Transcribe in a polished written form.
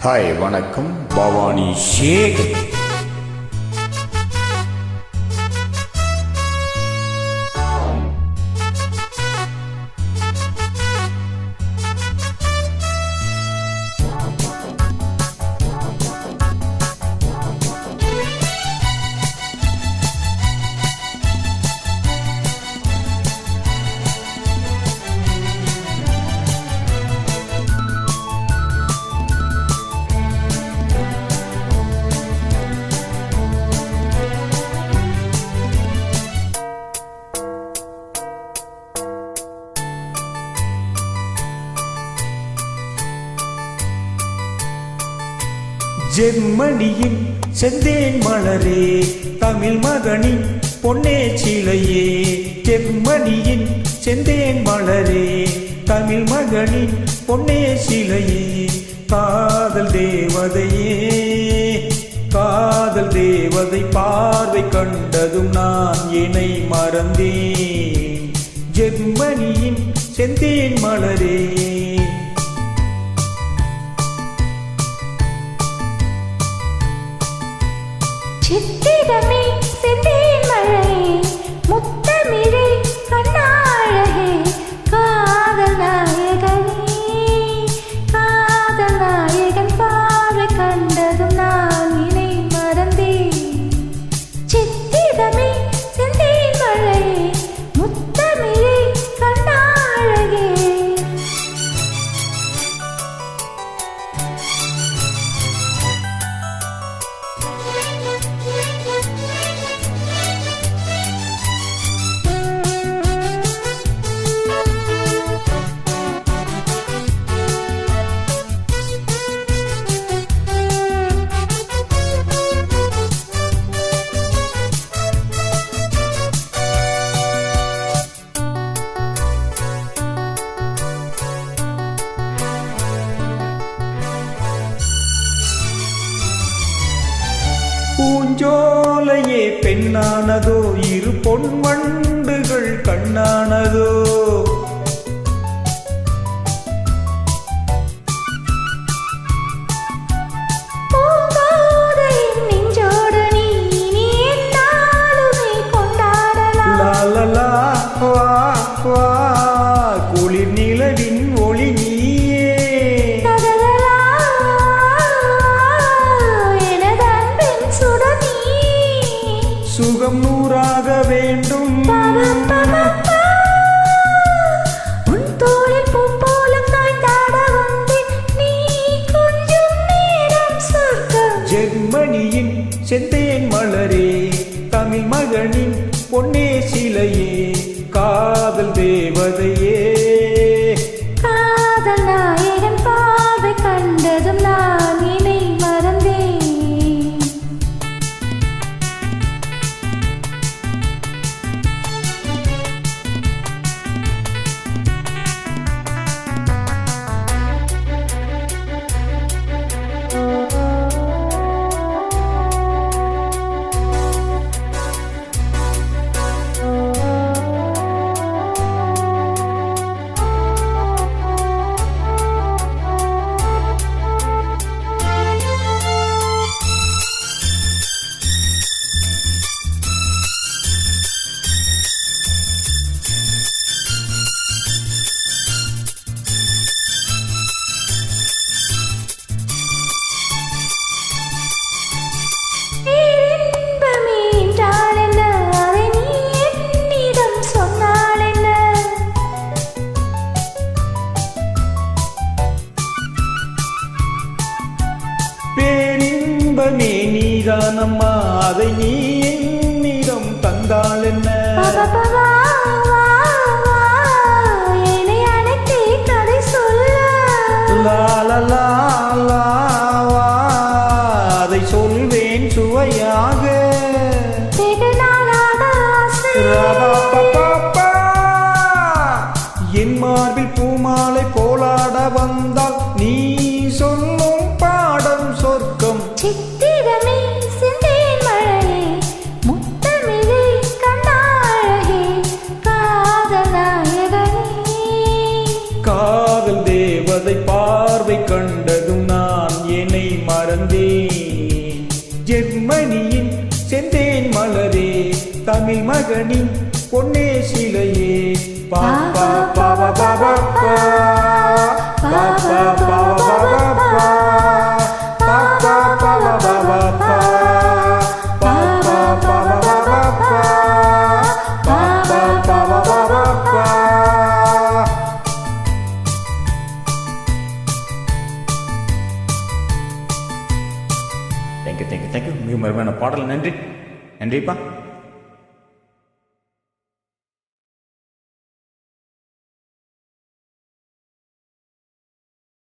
Hi வணக்கம், பவானி சேகர். ஜெர்மனியின் செந்தேன் மலரே, தமிழ் மகனின் பொன்னே சிலையே. ஜெர்மனியின் செந்தேன் மலரே, தமிழ் மகனின் பொன்னே சிலையே. காதல் தேவதையே, காதல் தேவதை பார்வை கண்டதும் நான் என்னை மறந்தேன். ஜெர்மனியின் செந்தேன் மலரே, சித்திரமே செந்தேன் மழையே, முத்தமிழே கண்ணாழகே. காதல் நாயகனே, காதல் நாயகன் பார்வை கண்டதும் நான் என்னை மறந்தேன். சித்திரமே செந்தேன் மழையே, முத்தமிழே கண்ணாழகே. பூஞ்சோலையே பெண்ணானதோ, இரு பொன் வண்டுகள் கண்ணானதோ. லாலலா, வா வா, குளிர் நிலவின் ஒளி நீயே. சுகம் நூறாக வேண்டும். உன் தோளில் பூ போல சாய்ந்தாட வந்தேன், நீ கொஞ்சம் நேரம் சொர்க்கம். ஜெர்மனியின் செந்தேன் மலரே, தமிழ் மகனின் பொன்னே சிலையே. காதல் தேவதையே, காதல் நாயகன் பார்வை கண்டதும் நான் என்னை மறந்தேன். பேரின்பமே நீதானம்மா, அதை நீ என்னிடம் தந்தால் என்ன? லாலலா, வா, அதை சொல்வேன் சுவையாக. என் மார்பில் பூமாலை போலாட வந்தால் நீ சொல்லும் பாடம் சொர்க்கம். சித்திரமே செந்தேன் மழையே, முத்தமிழே கண்ணாழகே. தந்தேன். ஜெர்மனியின் செந்தேன் மலரே, தமிழ் மகனின் பொன்னே சிலையே. பாப்பா பாபா பாபா பா, பாப்பா பாபா பாபா பா, பாப்பா பாபா பாபா பா, பாப்பா பாபா பாபா பா, பாப்பா பாபா பாபா பா. தேங்க்யூ மிக மருமையான பாடல். நன்றி நன்றிப்பா.